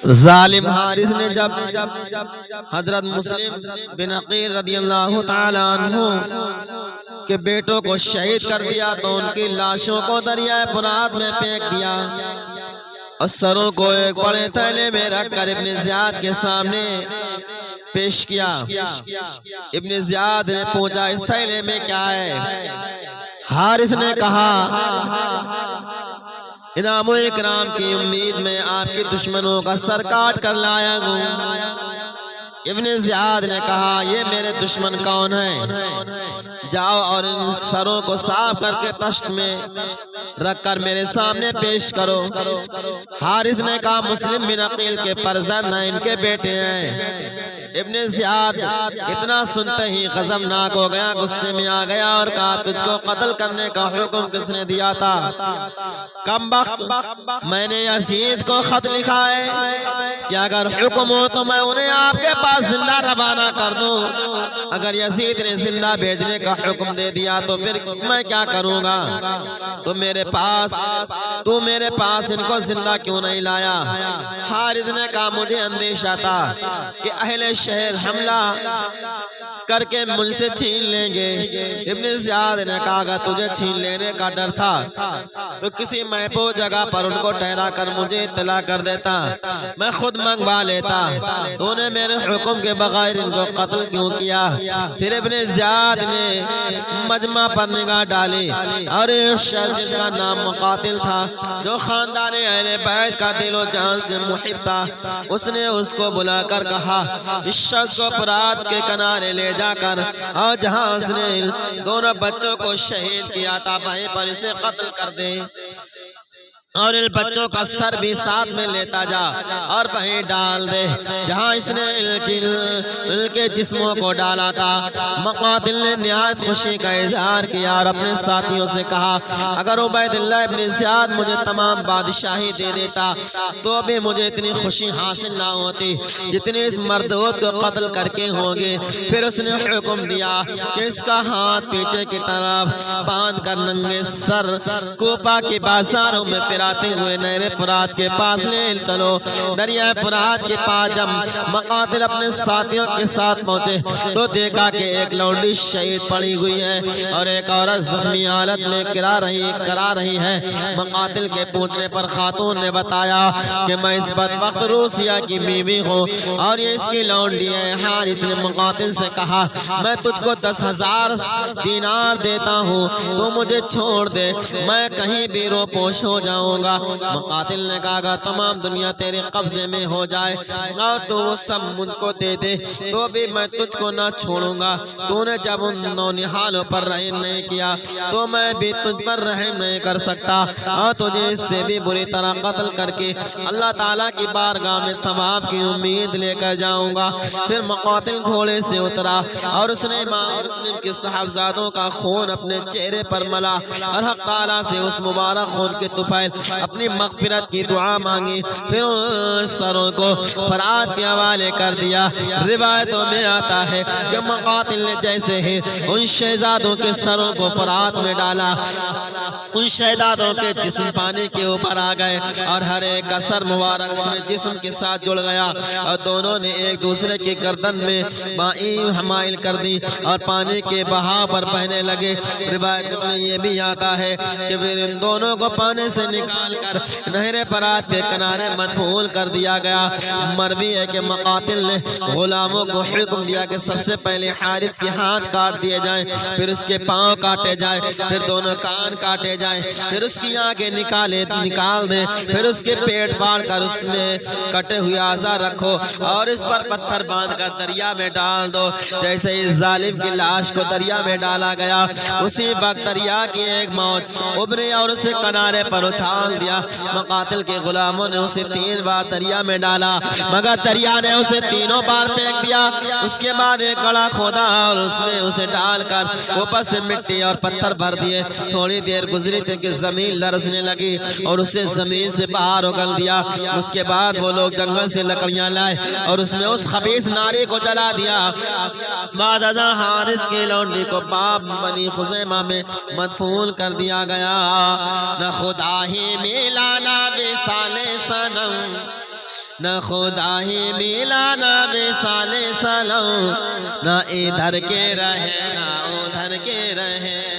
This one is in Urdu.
ظالم حارث نے جب حضرت مسلم بن عقیل رضی اللہ تعالی عنہ کے بیٹوں کو شہید کر دیا تو ان کی لاشوں کو دریائے فرات میں پھینک دیا اور سروں کو ایک بڑے تھیلے میں رکھ کر ابن زیاد کے سامنے پیش کیا۔ ابن زیاد نے پوچھا اس تھیلے میں کیا ہے؟ حارث نے کہا انعام و اکرام کی امید میں آپ کی دشمنوں کا سر کاٹ کر لایا ہوں۔ ابن زیاد نے کہا یہ میرے دشمن کون ہیں؟ جاؤ اور ان سروں کو صاف کر کے تشت میں رکھ کر میرے سامنے پیش کرو۔ حارث نے کہا مسلم بن عقیل کے فرزند ہیں، ان کے بیٹے ہیں۔ ابن زیاد اتنا سنتے ہی غضبناک ہو گیا، غصے میں آ گیا اور کہا تجھ کو قتل کرنے کا حکم کس نے دیا تھا؟ کم بخت، میں نے یزید کو خط لکھا ہے کہ اگر حکم ہو تو میں انہیں آپ کے پاس زندہ روانہ کر دوں۔ اگر یزید نے زندہ بھیجنے کا حکم دے دیا تو پھر میں کیا کروں گا؟ تو میرے پاس ان کو زندہ کیوں نہیں لایا؟ حارث نے کہا مجھے اندیشہ تھا کہ اہل شہر حملہ کر کے مجھ سے چھین لیں گے۔ ابن زیاد نے کہا اگر تجھے چھین لینے کا ڈر تھا تو کسی محفوظ جگہ پر ان کو ٹھہرا کر مجھے اطلاع کر دیتا، میں خود منگوا لیتا۔ تو نے میرے حکم کے بغیر ان کو قتل کیوں کیا؟ پھر ابن زیاد نے مجمع پر نگاہ ڈالی اور ایک شخص جس کا نام مقاتل تھا، جو خاندان اہل بیت کا دل و جان سے محب تھا، اس نے اس کو بلا کر کہا اس شخص کو فرات کے کنارے لے جا کر اور جہاں اس نے دونوں بچوں کو شہید کیا تھا وہیں پر اسے قتل کر دے اور ان بچوں کا سر بھی ساتھ میں لیتا جا اور کہیں ڈال دے جہاں اس نے ان کے جسموں کو ڈالا تھا۔ مقاتل نے نہایت خوشی کا اظہار کیا اور اپنے ساتھیوں سے کہا اگر عبید اللہ ابن زیاد مجھے تمام بادشاہی دے دیتا تو بھی مجھے اتنی خوشی حاصل نہ ہوتی جتنی اس مردود کو قتل کر کے ہوں گے۔ پھر اس نے حکم دیا کہ اس کا ہاتھ پیچھے کی طرف باندھ کر ننگے سر کوفہ کے بازاروں میں پھراتے ہوئے نہر فرات کے پاس لے چلو۔ دریائے فرات کے پاس جب مقاتل اپنے ساتھیوں کے ساتھ پہنچے تو دیکھا کہ ایک لونڈی شہید پڑی ہوئی ہے اور ایک عورت زخمی حالت میں کرا رہی ہے۔ مقاتل کے پوچھنے پر خاتون نے بتایا کہ میں اس بدبخت روسیہ کی بیوی ہوں اور یہ اس کی لونڈی ہے۔ حارث نے مقاتل سے کہا میں تجھ کو 10,000 دینار دیتا ہوں تو مجھے چھوڑ دے، میں کہیں بھی روپوش ہو جاؤں گا۔ مقاتل نے کہا اگر تمام دنیا تیرے قبضے میں ہو جائے اور تو وہ سب مجھ کو دے دے تو بھی میں تجھ کو نہ چھوڑوں گا۔ تو نے جب ان نونہالوں پر رحم نہیں کیا تو میں بھی تجھ پر رحم نہیں کر سکتا اور تجھے اس سے بھی بری طرح قتل کر کے اللہ تعالیٰ کی بارگاہ میں ثواب کی امید لے کر جاؤں گا۔ پھر مقاتل گھوڑے سے اترا اور اس نے امام مسلم کے صاحبزادوں کا خون اپنے چہرے پر ملا اور حق تعالیٰ سے اس مبارک خون کے طفیل اپنی مغفرت کی دعا مانگی۔ پھر ان سروں کو فرات کے حوالے کر دیا۔ روایتوں میں آتا ہے کہ مقاتل نے جیسے ہی ان شہزادوں کے سروں کو فرات میں ڈالا ان شہزادوں کے جسم پانی کے اوپر آ گئے اور ہر ایک کا سر مبارک اپنے جسم کے ساتھ جڑ گیا اور دونوں نے ایک دوسرے کی گردن میں بائیں حمائل کر دی اور پانی کے بہاؤ پر بہنے لگے۔ روایت میں یہ بھی آتا ہے کہ پھر ان دونوں کو پانی سے نکال کر نہر فرات کے کنارے مدفون کر دیا گیا۔ مروی ہے کہ مقاتل نے غلاموں کو حکم دیا کہ سب سے پہلے حارث کے ہاتھ کاٹ دیے جائیں، پھر اس کے پاؤں کاٹے جائیں، پھر دونوں کان کاٹے جائیں، پھر اس کی آنکھیں نکال دیں، پھر اس کے پیٹ پاڑ کر اس میں کٹے ہوئے اعضاء رکھو اور اس پر پتھر باندھ کر دریا میں ڈال دو۔ جیسے اس ظالم کی لاش کو دریا میں ڈالا گیا اسی وقت دریا کی ایک موج ابھری اور اسے کنارے پر اچھال دیا۔ مقاتل کے غلاموں نے اسے 3 بار دریا میں ڈالا مگر دریا نے اسے تینوں بار پھینک دیا۔ اس کے بعد ایک گڑھا کھودا اور اس میں اسے ڈال کر اوپر سے مٹی اور پتھر بھر دیے۔ تھوڑی دیر گزری تھی کہ زمین لرزنے لگی اور اسے زمین سے باہر اگل دیا۔ اس کے بعد وہ لوگ جنگل سے لکڑیاں لائے اور اس میں اس خبیث ناری کو جلا دیا۔ بعد ازاں حارث کی لونڈی کو باب بنی خزیمہ میں مدفون کر دیا گیا۔ نہ خدا ہی ملا نہ وصال صنم نہ خدا ہی ملا نہ مثال سلام، نہ ادھر کے رہے نہ ادھر کے رہے